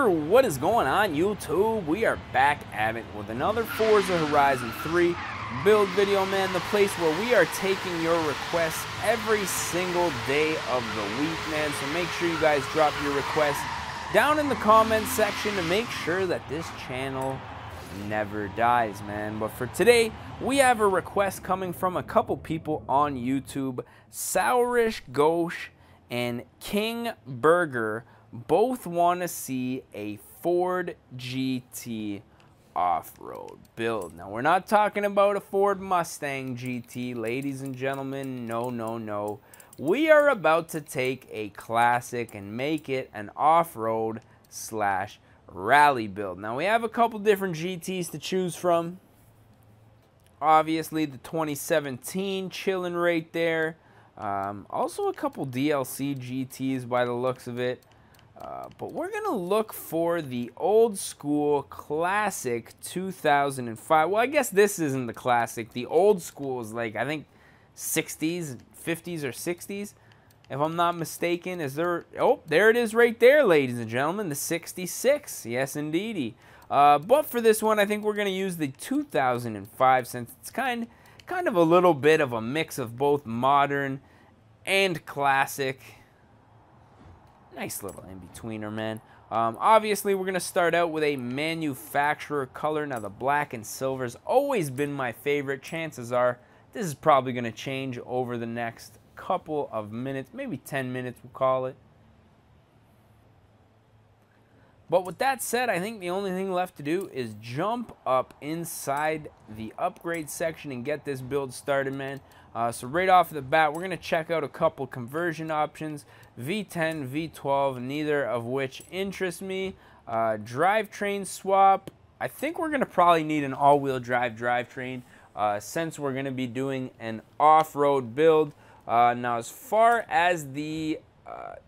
What is going on, YouTube? We are back at it with another Forza Horizon 3 build video, man. The place where we are taking your requests every single day of the week, man. So make sure you guys drop your requests down in the comment section to make sure that this channel never dies, man. But for today, we have a request coming from a couple people on YouTube. Sourish Ghosh and King Burger both want to see a Ford GT off-road build. Now, we're not talking about a Ford Mustang GT, ladies and gentlemen. No. We are about to take a classic and make it an off-road slash rally build. Now, we have a couple different GTs to choose from. Obviously, the 2017 chilling right there. Also, a couple DLC GTs by the looks of it. But we're going to look for the old school classic 2005. Well, I guess this isn't the classic. The old school is like, I think, 60s, 50s, or 60s. If I'm not mistaken, is there... Oh, there it is right there, ladies and gentlemen. The 66. Yes, indeedy. But for this one, I think we're going to use the 2005 since it's kind of a little bit of a mix of both modern and classic. Nice little in-betweener, man. Obviously, we're going to start out with a manufacturer color. Now, the black and silver has always been my favorite. Chances are this is probably going to change over the next couple of minutes. Maybe 10 minutes, we'll call it. But with that said, I think the only thing left to do is jump up inside the upgrade section and get this build started, man. So right off the bat, we're going to check out a couple conversion options. V10, V12, neither of which interest me. Drivetrain swap. I think we're going to probably need an all-wheel drive drivetrain since we're going to be doing an off-road build. Now, as far as the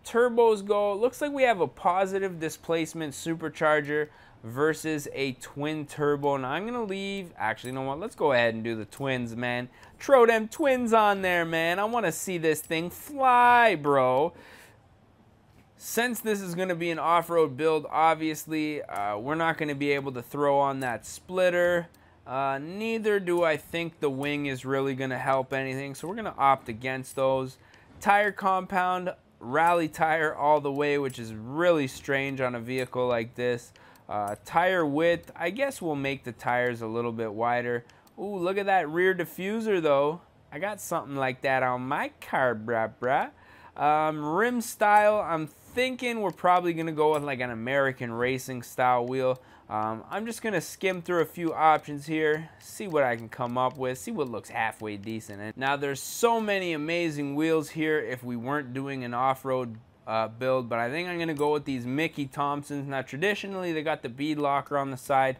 turbos go, it looks like we have a positive displacement supercharger versus a twin turbo. Now, I'm going to leave... Actually, you know what? Let's go ahead and do the twins, man. Throw them twins on there, man. I want to see this thing fly, bro. Since this is going to be an off-road build, obviously, we're not going to be able to throw on that splitter. Neither do I think the wing is really going to help anything, so we're going to opt against those. Tire compound, rally tire all the way, which is really strange on a vehicle like this. Tire width, I guess we'll make the tires a little bit wider. Ooh, look at that rear diffuser, though. I got something like that on my car, brah. Rim style, I'm thinking we're probably going to go with like an American racing style wheel. I'm just going to skim through a few options here, see what I can come up with, see what looks halfway decent. Now, there's so many amazing wheels here if we weren't doing an off-road build, but I think I'm going to go with these Mickey Thompsons. Now, traditionally, they got the bead locker on the side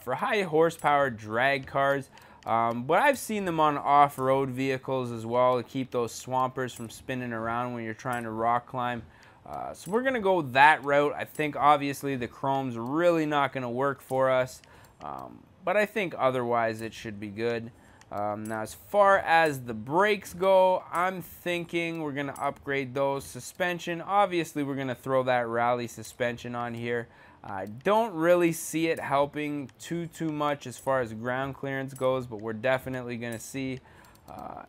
for high horsepower drag cars, but I've seen them on off-road vehicles as well to keep those swampers from spinning around when you're trying to rock climb. So we're going to go that route. I think obviously the chrome's really not going to work for us, but I think otherwise it should be good. Now, as far as the brakes go, I'm thinking we're going to upgrade those. Suspension, obviously we're going to throw that rally suspension on here. I don't really see it helping too much as far as ground clearance goes, but we're definitely going to see.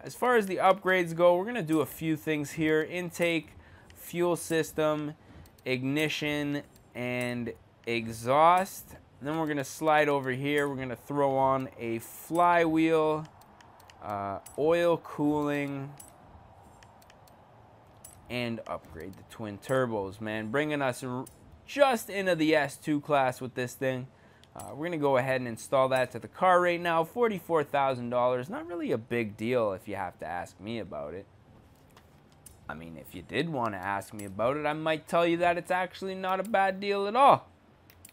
As far as the upgrades go, we're going to do a few things here. Intake, fuel system, ignition, and exhaust. And then we're going to slide over here. We're going to throw on a flywheel, oil cooling, and upgrade the twin turbos, man. Bringing us just into the S2 class with this thing. We're going to go ahead and install that to the car right now. $44,000. Not really a big deal if you have to ask me about it. I mean, if you did want to ask me about it, I might tell you that it's actually not a bad deal at all.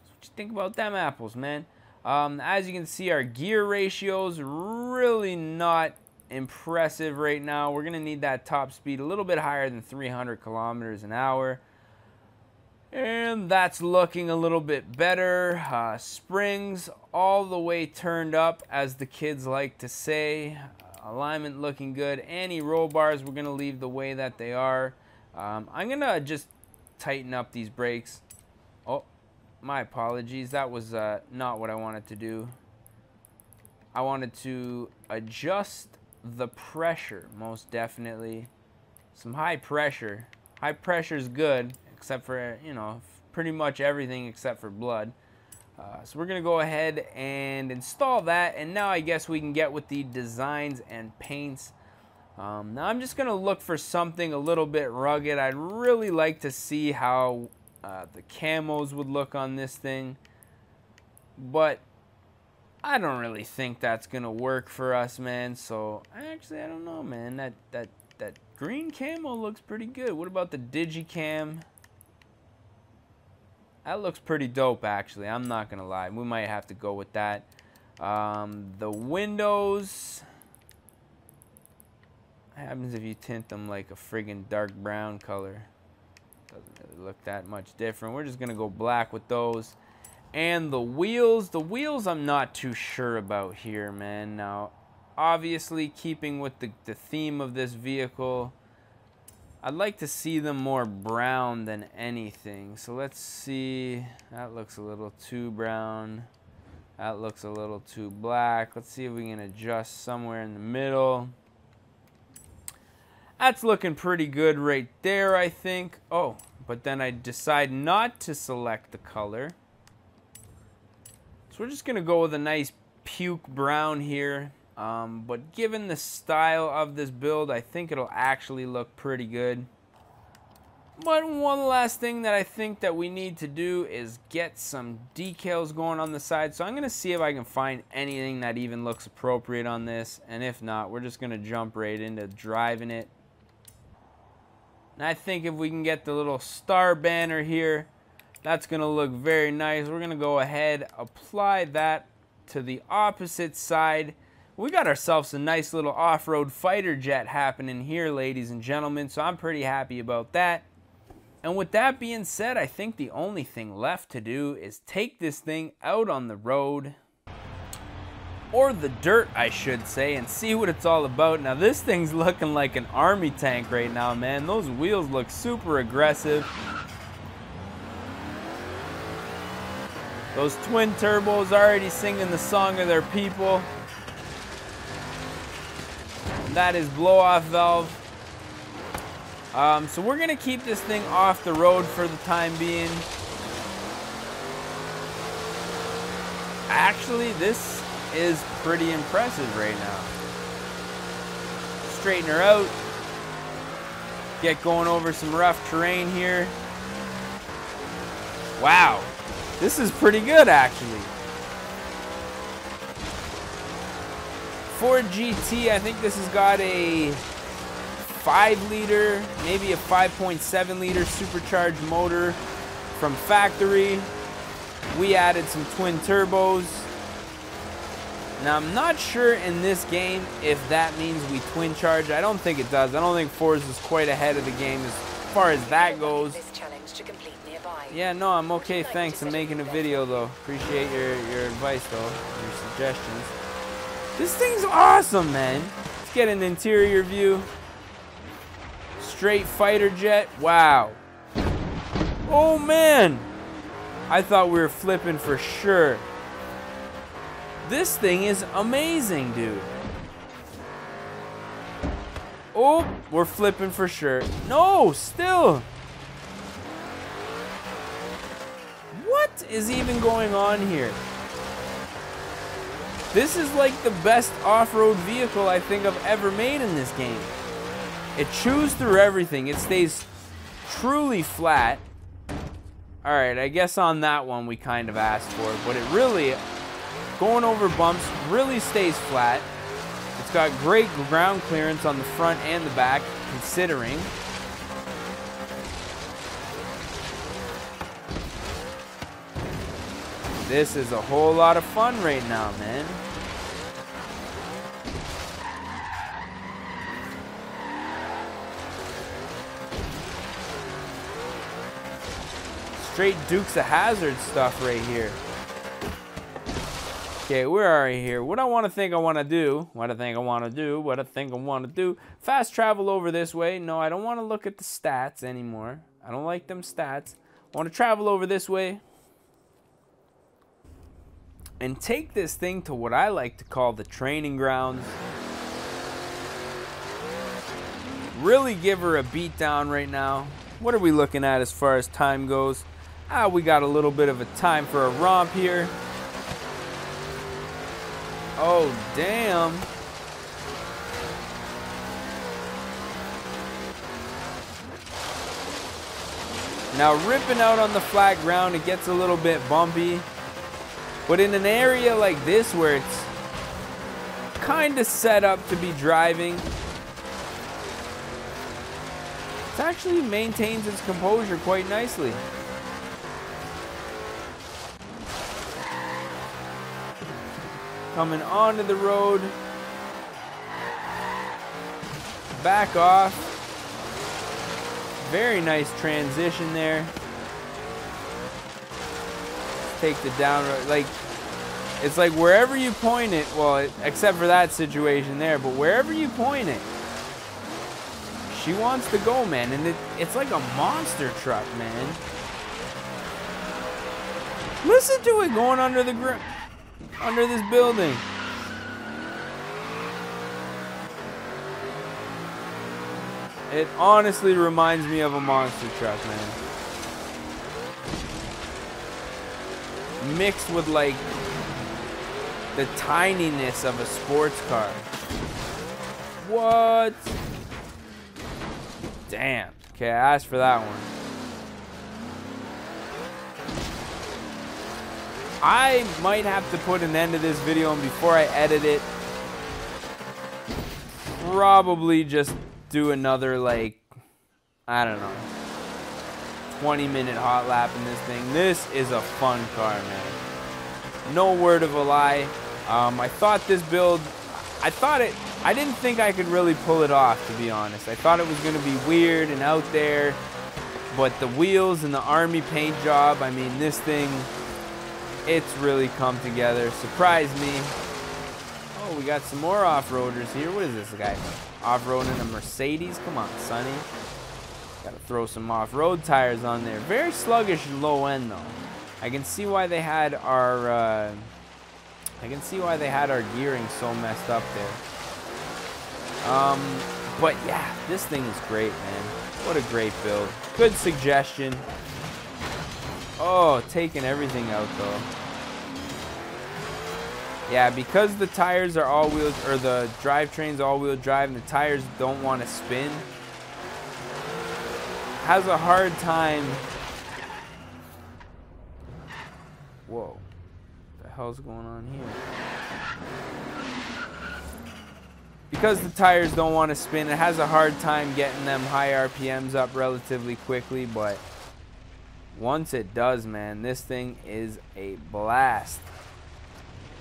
So what you think about them apples, man? As you can see, our gear ratio's really not impressive right now. We're going to need that top speed a little bit higher than 300 kilometers an hour. And that's looking a little bit better. Springs all the way turned up, as the kids like to say. Alignment looking good. Anti-roll bars, we're going to leave the way that they are. I'm going to just tighten up these brakes. Oh, My apologies. That was not what I wanted to do. I wanted to adjust the pressure, most definitely. Some high pressure. High pressure is good, except for, you know, pretty much everything except for blood. So we're going to go ahead and install that, and now I guess we can get with the designs and paints. Now I'm just going to look for something a little bit rugged. I'd really like to see how the camos would look on this thing, but I don't really think that's going to work for us, man. So actually, I don't know, man. That green camo looks pretty good. What about the digicam? That looks pretty dope, actually. I'm not going to lie. We might have to go with that. The windows. What happens if you tint them like a friggin' dark brown color? Doesn't really look that much different. We're just going to go black with those. And the wheels. The wheels I'm not too sure about here, man. Now, obviously, keeping with the theme of this vehicle, I'd like to see them more brown than anything. So let's see. That looks a little too brown. That looks a little too black. Let's see if we can adjust somewhere in the middle. That's looking pretty good right there, I think. Oh, but then I decide not to select the color. So we're just going to go with a nice puke brown here. But given the style of this build, I think it'll actually look pretty good. But one last thing that I think that we need to do is get some decals going on the side. So I'm going to see if I can find anything that even looks appropriate on this. And if not, we're just going to jump right into driving it. And I think if we can get the little star banner here, that's going to look very nice. We're going to go ahead, apply that to the opposite side. We got ourselves a nice little off-road fighter jet happening here, ladies and gentlemen, so I'm pretty happy about that. And with that being said, I think the only thing left to do is take this thing out on the road, or the dirt, I should say, and see what it's all about. Now, this thing's looking like an army tank right now, man. Those wheels look super aggressive. Those twin turbos already singing the song of their people. That is blow-off valve. So we're going to keep this thing off the road for the time being. Actually, this is pretty impressive right now. Straighten her out. Get going over some rough terrain here. Wow. This is pretty good, actually. Ford GT, I think this has got a 5-liter, maybe a 5.7-liter supercharged motor from factory. We added some twin turbos. Now, I'm not sure in this game if that means we twin charge. I don't think it does. I don't think Forza is quite ahead of the game as far as that goes. Yeah, no, I'm okay, thanks. I'm making a video, though. Appreciate your advice, though, your suggestions. This thing's awesome, man. Let's get an interior view. Straight fighter jet. Wow. Oh, man. I thought we were flipping for sure. This thing is amazing, dude. Oh, we're flipping for sure. No, still. What is even going on here? This is like the best off-road vehicle I think I've ever made in this game. It chews through everything. It stays truly flat. Alright, I guess on that one we kind of asked for it, but it really, going over bumps, really stays flat. It's got great ground clearance on the front and the back, considering. This is a whole lot of fun right now, man. Straight Dukes of Hazzard stuff right here. Okay, where are we here? What I want to think I want to do. What I think I want to do. What I think I want to do. Fast travel over this way. No, I don't want to look at the stats anymore. I don't like them stats. I want to travel over this way. and take this thing to what I like to call the training grounds. Really give her a beat down right now. What are we looking at as far as time goes? We got a little bit of a time for a romp here. Oh, damn. Now ripping out on the flat ground, it gets a little bit bumpy. But in an area like this where it's kind of set up to be driving, it actually maintains its composure quite nicely. Coming onto the road. Back off. Very nice transition there. Take the down road. Like, it's like wherever you point it, well, except for that situation there, but wherever you point it, she wants to go, man. And it's like a monster truck, man. Listen to it going under the ground, under this building. It honestly reminds me of a monster truck, man. Mixed with like the tininess of a sports car. What? Damn. Okay, I asked for that one. I might have to put an end to this video, and before I edit it, probably just do another, like, I don't know, 20-minute hot lap in this thing. This is a fun car, man. No word of a lie. I thought this build, I didn't think I could really pull it off, to be honest. I thought it was going to be weird and out there, but the wheels and the army paint job, I mean, this thing, it's really come together. Surprised me. Oh, we got some more off-roaders here. What is this guy? Off-roading a Mercedes? Come on, Sonny. Got to throw some off-road tires on there. Very sluggish low end, though. I can see why they had our gearing so messed up there. But yeah, this thing is great, man. What a great build. Good suggestion. Oh, taking everything out though. Yeah, because the tires are all-wheel, or the drivetrain's all-wheel drive, and the tires don't want to spin, has a hard time. Whoa, what the hell's going on here? Because the tires don't want to spin, it has a hard time getting them high RPMs up relatively quickly, but once it does, man, this thing is a blast.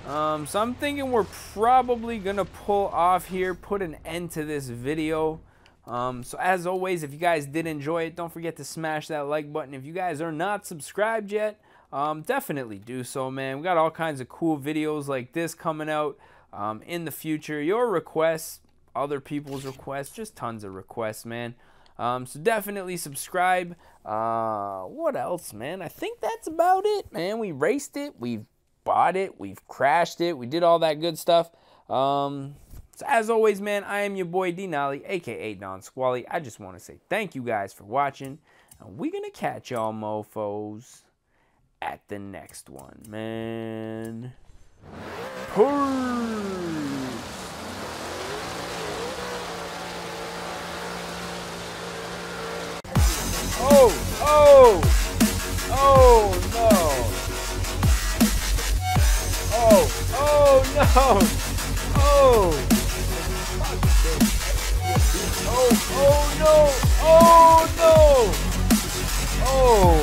So I'm thinking we're probably gonna pull off here, put an end to this video. So as always, if you guys did enjoy it, don't forget to smash that like button. If you guys are not subscribed yet, definitely do so, man. We got all kinds of cool videos like this coming out in the future. Your requests, other people's requests, just tons of requests, man. So definitely subscribe. What else, man? I think that's about it, man. We raced it, we've bought it, we've crashed it, we did all that good stuff. So as always, man, I am your boy D Nolly, aka Don Squally. I just want to say thank you guys for watching, and we're gonna catch y'all mofos at the next one, man. Peace. Oh no. Oh no. Oh no. Oh no. Oh.